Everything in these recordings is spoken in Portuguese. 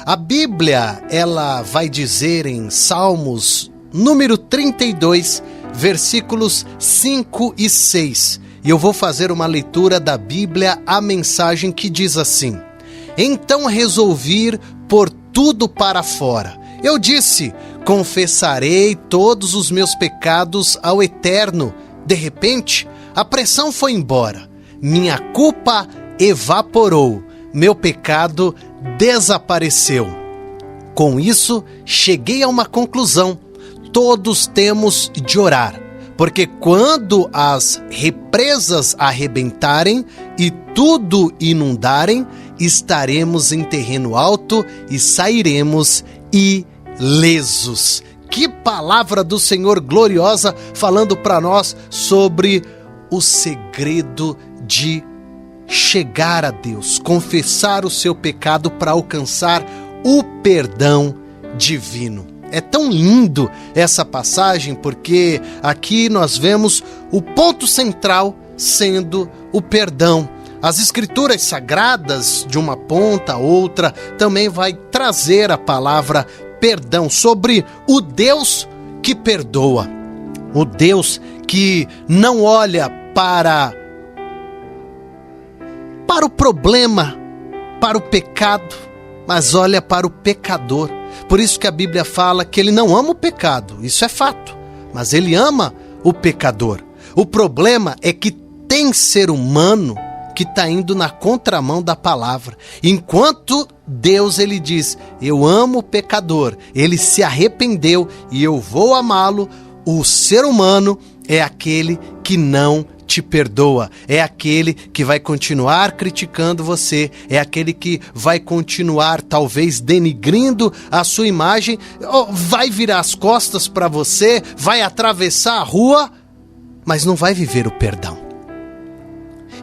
A Bíblia, ela vai dizer em Salmos, número 32, versículos 5 e 6. E eu vou fazer uma leitura da Bíblia, a mensagem que diz assim: Então resolvi pôr tudo para fora. Eu disse, confessarei todos os meus pecados ao Eterno. De repente, a pressão foi embora. Minha culpa evaporou. Meu pecado desapareceu. Com isso, cheguei a uma conclusão. Todos temos de orar, porque quando as represas arrebentarem e tudo inundarem, estaremos em terreno alto e sairemos ilesos. Que palavra do Senhor gloriosa, falando para nós sobre o segredo de chegar a Deus, confessar o seu pecado para alcançar o perdão divino. É tão lindo essa passagem porque aqui nós vemos o ponto central sendo o perdão. As escrituras sagradas, de uma ponta a outra, também vai trazer a palavra perdão, sobre o Deus que perdoa, o Deus que não olha para o problema, para o pecado, mas olha para o pecador. Por isso que a Bíblia fala que ele não ama o pecado, isso é fato, mas ele ama o pecador. O problema é que tem ser humano que está indo na contramão da palavra. Enquanto Deus, ele diz, eu amo o pecador, ele se arrependeu e eu vou amá-lo, o ser humano é aquele que não te perdoa, é aquele que vai continuar criticando você, é aquele que vai continuar talvez denigrindo a sua imagem, vai virar as costas para você, vai atravessar a rua, mas não vai viver o perdão.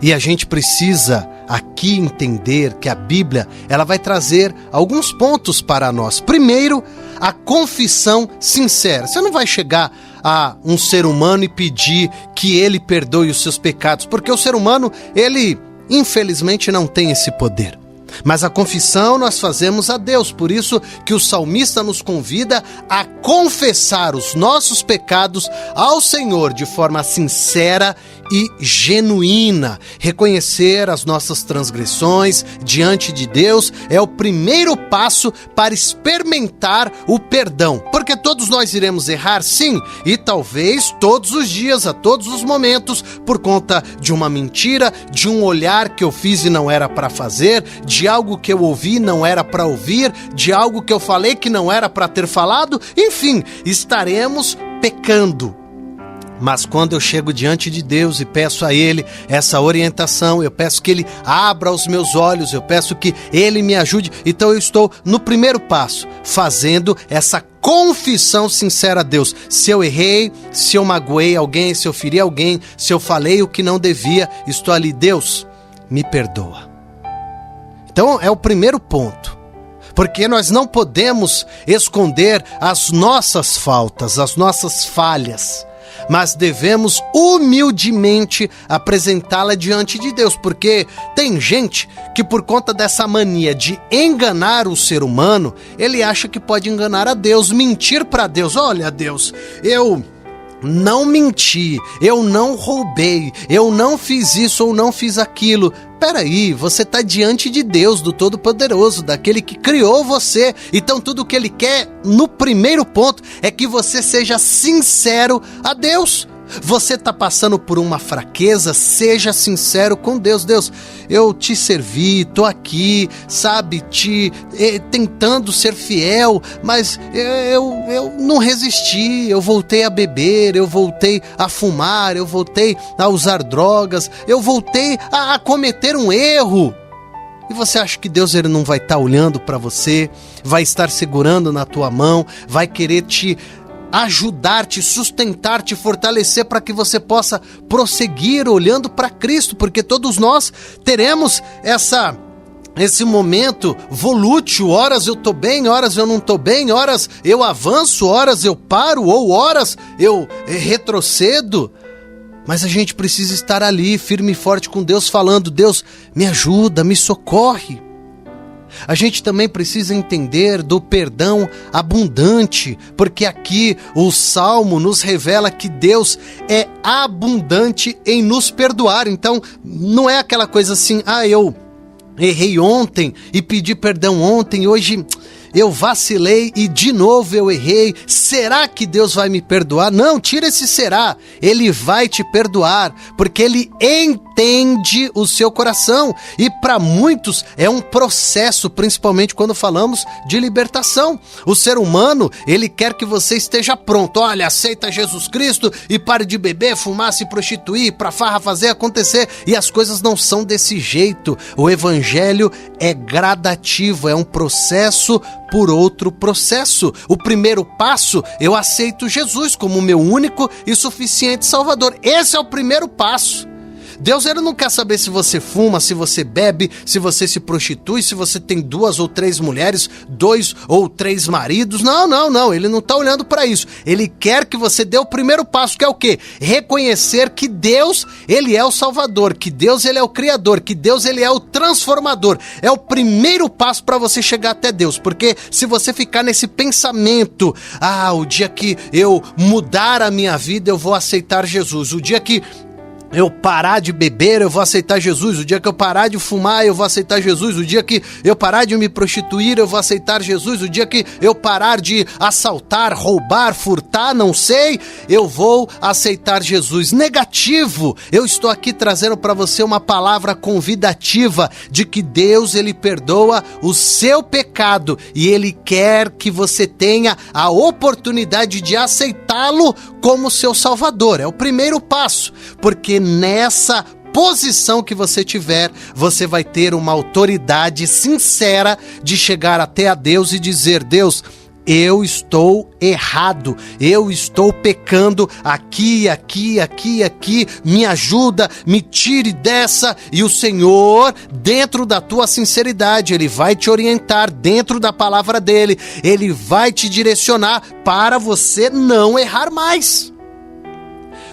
E a gente precisa aqui entender que a Bíblia, ela vai trazer alguns pontos para nós. Primeiro, a confissão sincera. Você não vai chegar a um ser humano e pedir que ele perdoe os seus pecados, porque o ser humano, ele infelizmente não tem esse poder. Mas a confissão nós fazemos a Deus, por isso que o salmista nos convida a confessar os nossos pecados ao Senhor de forma sincera e genuína. Reconhecer as nossas transgressões diante de Deus é o primeiro passo para experimentar o perdão, porque todos nós iremos errar, sim, e talvez todos os dias, a todos os momentos, por conta de uma mentira, de um olhar que eu fiz e não era para fazer, de algo que eu ouvi não era para ouvir, de algo que eu falei que não era para ter falado, enfim, estaremos pecando. Mas quando eu chego diante de Deus e peço a Ele essa orientação, eu peço que Ele abra os meus olhos, eu peço que Ele me ajude, então eu estou no primeiro passo, fazendo essa confissão sincera a Deus. Se eu errei, se eu magoei alguém, se eu feri alguém, se eu falei o que não devia, estou ali, Deus, me perdoa. Então é o primeiro ponto, porque nós não podemos esconder as nossas faltas, as nossas falhas, mas devemos humildemente apresentá-la diante de Deus, porque tem gente que por conta dessa mania de enganar o ser humano, ele acha que pode enganar a Deus, mentir para Deus. Olha, Deus, eu não menti, eu não roubei, eu não fiz isso ou não fiz aquilo. Peraí, você está diante de Deus, do Todo-Poderoso, daquele que criou você. Então tudo o que Ele quer, no primeiro ponto, é que você seja sincero a Deus. Você está passando por uma fraqueza, seja sincero com Deus. Deus, eu te servi, estou aqui, sabe, tentando ser fiel, mas eu não resisti, eu voltei a beber, eu voltei a fumar, eu voltei a usar drogas, eu voltei a cometer um erro. E você acha que Deus ele não vai estar olhando para você, vai estar segurando na tua mão, vai querer te ajudar, te sustentar, te fortalecer para que você possa prosseguir olhando para Cristo, porque todos nós teremos esse momento volútil, horas eu tô bem, horas eu não tô bem, horas eu avanço, horas eu paro, ou horas eu retrocedo. Mas a gente precisa estar ali, firme e forte com Deus, falando, Deus, me ajuda, me socorre. A gente também precisa entender do perdão abundante, porque aqui o Salmo nos revela que Deus é abundante em nos perdoar. Então, não é aquela coisa assim, eu errei ontem e pedi perdão ontem, hoje eu vacilei e de novo eu errei. Será que Deus vai me perdoar? Não, tira esse será. Ele vai te perdoar, porque Ele entende o seu coração. E para muitos é um processo, principalmente quando falamos de libertação. O ser humano, ele quer que você esteja pronto. Olha, aceita Jesus Cristo e pare de beber, fumar, se prostituir, pra farra fazer acontecer. E as coisas não são desse jeito. O evangelho é gradativo, é um processo por outro processo. O primeiro passo, eu aceito Jesus como meu único e suficiente Salvador. Esse é o primeiro passo. Deus, ele não quer saber se você fuma, se você bebe, se você se prostitui, se você tem 2 ou 3 mulheres, 2 ou 3 maridos. Não. Ele não está olhando para isso. Ele quer que você dê o primeiro passo, que é o quê? Reconhecer que Deus, ele é o Salvador, que Deus, ele é o Criador, que Deus, ele é o transformador. É o primeiro passo para você chegar até Deus, porque se você ficar nesse pensamento, o dia que eu mudar a minha vida, eu vou aceitar Jesus. O dia que eu parar de beber, eu vou aceitar Jesus. O dia que eu parar de fumar, eu vou aceitar Jesus. O dia que eu parar de me prostituir, eu vou aceitar Jesus. O dia que eu parar de assaltar, roubar, furtar, não sei, eu vou aceitar Jesus. Negativo. Eu estou aqui trazendo para você uma palavra convidativa de que Deus, ele perdoa o seu pecado e ele quer que você tenha a oportunidade de aceitá-lo como seu Salvador. É o primeiro passo, porque nessa posição que você tiver, você vai ter uma autoridade sincera de chegar até a Deus e dizer: Deus, eu estou errado, eu estou pecando aqui, me ajuda, me tire dessa. E o Senhor, dentro da tua sinceridade, ele vai te orientar dentro da palavra dele, ele vai te direcionar para você não errar mais.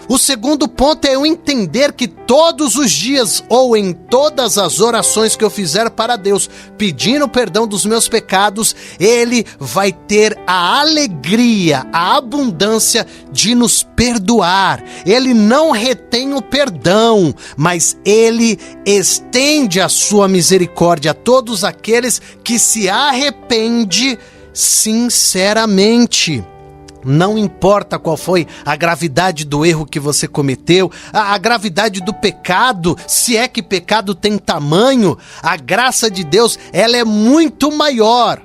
O segundo ponto é eu entender que todos os dias ou em todas as orações que eu fizer para Deus, pedindo perdão dos meus pecados, Ele vai ter a alegria, a abundância de nos perdoar. Ele não retém o perdão, mas Ele estende a sua misericórdia a todos aqueles que se arrependem sinceramente. Não importa qual foi a gravidade do erro que você cometeu, a gravidade do pecado, se é que pecado tem tamanho, a graça de Deus, ela é muito maior.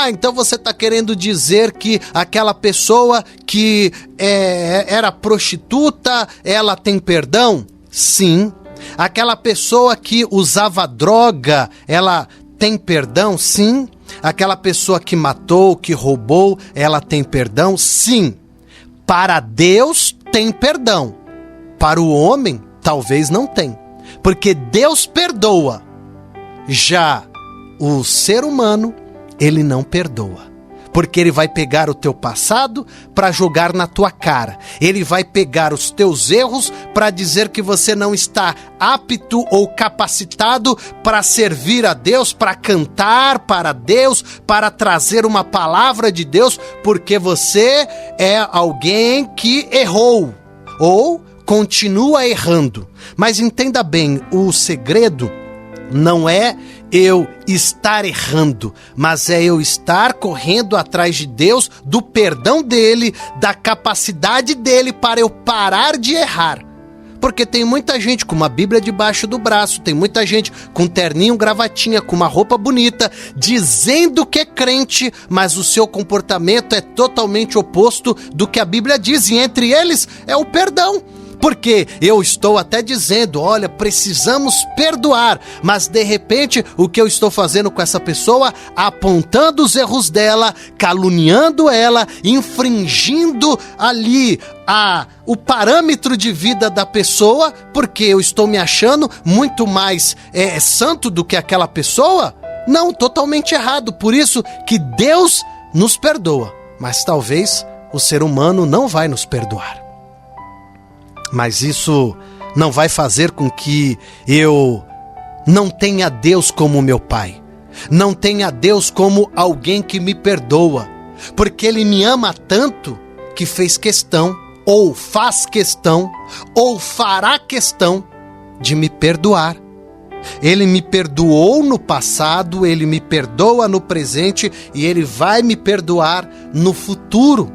Então você está querendo dizer que aquela pessoa que era prostituta, ela tem perdão? Sim. Aquela pessoa que usava droga, ela tem perdão? Sim. Aquela pessoa que matou, que roubou, ela tem perdão? Sim. Para Deus tem perdão. Para o homem, talvez não tem. Porque Deus perdoa. Já o ser humano, ele não perdoa. Porque ele vai pegar o teu passado para jogar na tua cara. Ele vai pegar os teus erros para dizer que você não está apto ou capacitado para servir a Deus, para cantar para Deus, para trazer uma palavra de Deus, porque você é alguém que errou ou continua errando. Mas entenda bem, o segredo não é eu estar errando, mas é eu estar correndo atrás de Deus, do perdão dele, da capacidade dele para eu parar de errar. Porque tem muita gente com uma Bíblia debaixo do braço, tem muita gente com terninho, gravatinha, com uma roupa bonita, dizendo que é crente, mas o seu comportamento é totalmente oposto do que a Bíblia diz, e entre eles é o perdão. Porque eu estou até dizendo, olha, precisamos perdoar, mas de repente o que eu estou fazendo com essa pessoa? Apontando os erros dela, caluniando ela, infringindo ali o parâmetro de vida da pessoa, porque eu estou me achando muito mais santo do que aquela pessoa? Não, totalmente errado. Por isso que Deus nos perdoa, mas talvez o ser humano não vai nos perdoar. Mas isso não vai fazer com que eu não tenha Deus como meu Pai. Não tenha Deus como alguém que me perdoa, porque Ele me ama tanto que fez questão, ou faz questão, ou fará questão de me perdoar. Ele me perdoou no passado, Ele me perdoa no presente e Ele vai me perdoar no futuro.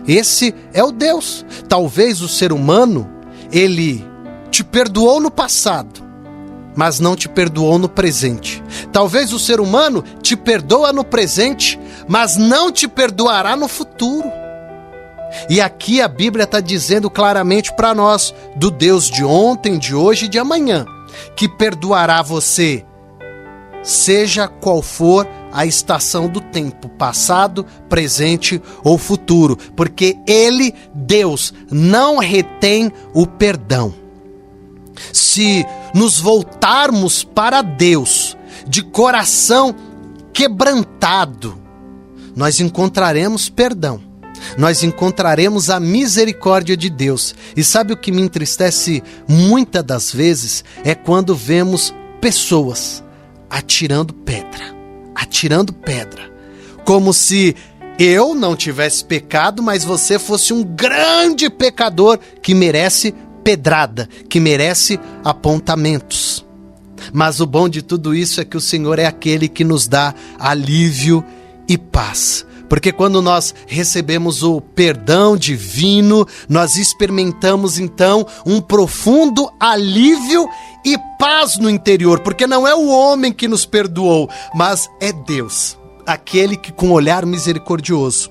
Esse é o Deus. Talvez o ser humano, ele te perdoou no passado, mas não te perdoou no presente. Talvez o ser humano te perdoa no presente, mas não te perdoará no futuro. E aqui a Bíblia está dizendo claramente para nós, do Deus de ontem, de hoje e de amanhã, que perdoará você, seja qual for a estação do tempo, passado, presente ou futuro, porque Ele, Deus, não retém o perdão. Se nos voltarmos para Deus de coração quebrantado, nós encontraremos perdão, nós encontraremos a misericórdia de Deus. E sabe o que me entristece muitas das vezes? É quando vemos pessoas atirando pedra, como se eu não tivesse pecado, mas você fosse um grande pecador que merece pedrada, que merece apontamentos. Mas o bom de tudo isso é que o Senhor é aquele que nos dá alívio e paz. Porque quando nós recebemos o perdão divino, nós experimentamos então um profundo alívio e paz no interior, porque não é o homem que nos perdoou, mas é Deus, aquele que com olhar misericordioso,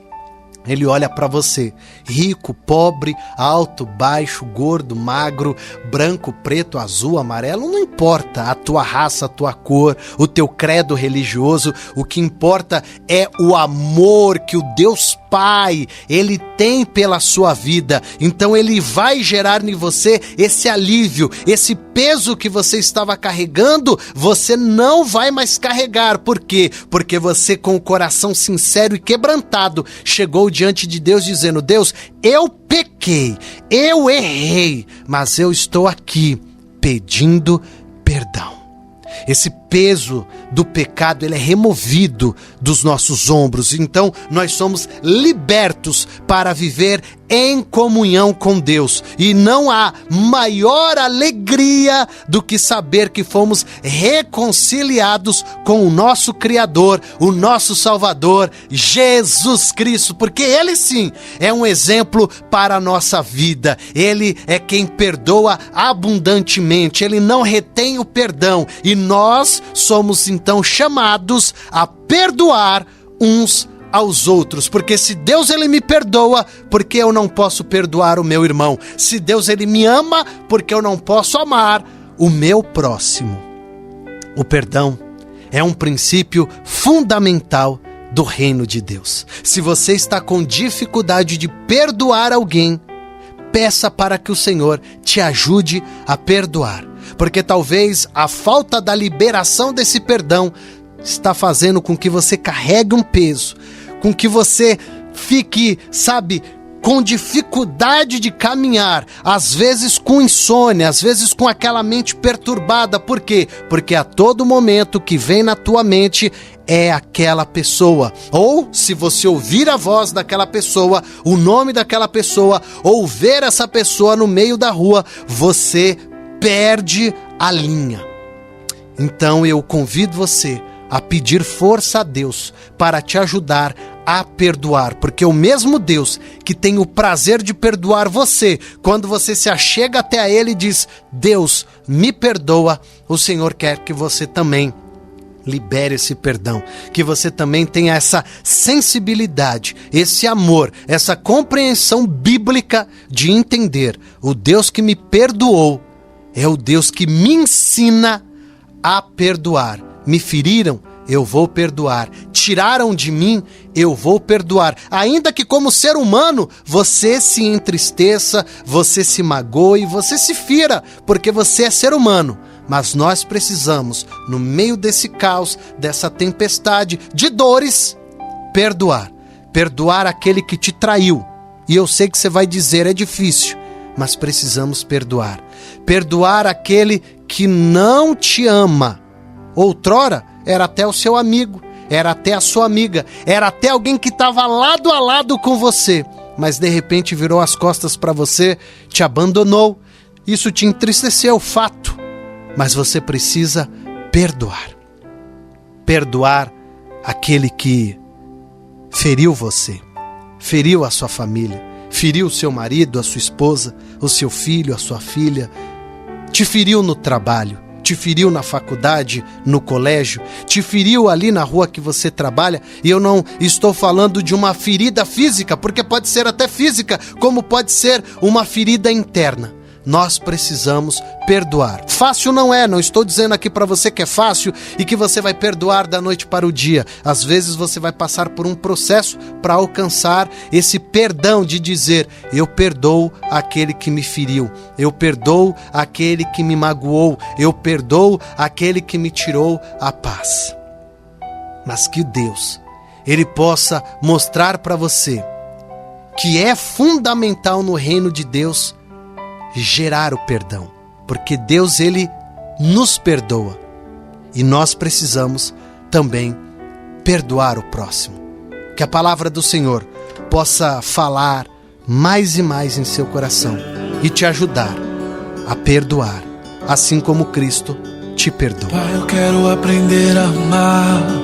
Ele olha para você, rico, pobre, alto, baixo, gordo, magro, branco, preto, azul, amarelo, não importa a tua raça, a tua cor, o teu credo religioso, o que importa é o amor que o Deus Pai, Ele tem pela sua vida. Então Ele vai gerar em você esse alívio, esse peso que você estava carregando, você não vai mais carregar. Por quê? Porque você, com o coração sincero e quebrantado, chegou diante de Deus dizendo: Deus, eu pequei, eu errei, mas eu estou aqui pedindo perdão. Esse peso do pecado, ele é removido dos nossos ombros. Então, nós somos libertos para viver em comunhão com Deus. E não há maior alegria do que saber que fomos reconciliados com o nosso Criador, o nosso Salvador, Jesus Cristo. Porque Ele sim é um exemplo para a nossa vida. Ele é quem perdoa abundantemente. Ele não retém o perdão. E nós somos então chamados a perdoar uns aos outros, porque se Deus ele me perdoa, porque eu não posso perdoar o meu irmão? Se Deus ele me ama, porque eu não posso amar o meu próximo? O perdão é um princípio fundamental do reino de Deus. Se você está com dificuldade de perdoar alguém, peça para que o Senhor te ajude a perdoar, porque talvez a falta da liberação desse perdão está fazendo com que você carregue um peso, com que você fique, com dificuldade de caminhar, às vezes com insônia, às vezes com aquela mente perturbada. Por quê? Porque a todo momento que vem na tua mente é aquela pessoa. Ou, se você ouvir a voz daquela pessoa, o nome daquela pessoa, ou ver essa pessoa no meio da rua, você perde a linha. Então eu convido você a pedir força a Deus para te ajudar a perdoar, porque o mesmo Deus que tem o prazer de perdoar você, quando você se achega até a Ele e diz: Deus, me perdoa, o Senhor quer que você também libere esse perdão, que você também tenha essa sensibilidade, esse amor, essa compreensão bíblica de entender: o Deus que me perdoou é o Deus que me ensina a perdoar. Me feriram, eu vou perdoar. Tiraram de mim, eu vou perdoar. Ainda que como ser humano, você se entristeça, você se magoe, você se fira, porque você é ser humano. Mas nós precisamos, no meio desse caos, dessa tempestade de dores, perdoar. Perdoar aquele que te traiu. E eu sei que você vai dizer: é difícil, mas precisamos perdoar. Perdoar aquele que não te ama. Outrora era até o seu amigo, era até a sua amiga, era até alguém que estava lado a lado com você, mas de repente virou as costas para você, te abandonou. Isso te entristeceu, fato, mas você precisa perdoar. Perdoar aquele que feriu você, feriu a sua família, feriu o seu marido, a sua esposa, o seu filho, a sua filha, te feriu no trabalho, te feriu na faculdade, no colégio, te feriu ali na rua que você trabalha. E eu não estou falando de uma ferida física, porque pode ser até física, como pode ser uma ferida interna. Nós precisamos perdoar. Fácil não é, não estou dizendo aqui para você que é fácil e que você vai perdoar da noite para o dia. Às vezes você vai passar por um processo para alcançar esse perdão de dizer: eu perdoo aquele que me feriu, eu perdoo aquele que me magoou, eu perdoo aquele que me tirou a paz. Mas que Deus, Ele possa mostrar para você que é fundamental no reino de Deus gerar o perdão, porque Deus, Ele nos perdoa e nós precisamos também perdoar o próximo. Que a palavra do Senhor possa falar mais e mais em seu coração e te ajudar a perdoar, assim como Cristo te perdoa. Pai, eu quero aprender a amar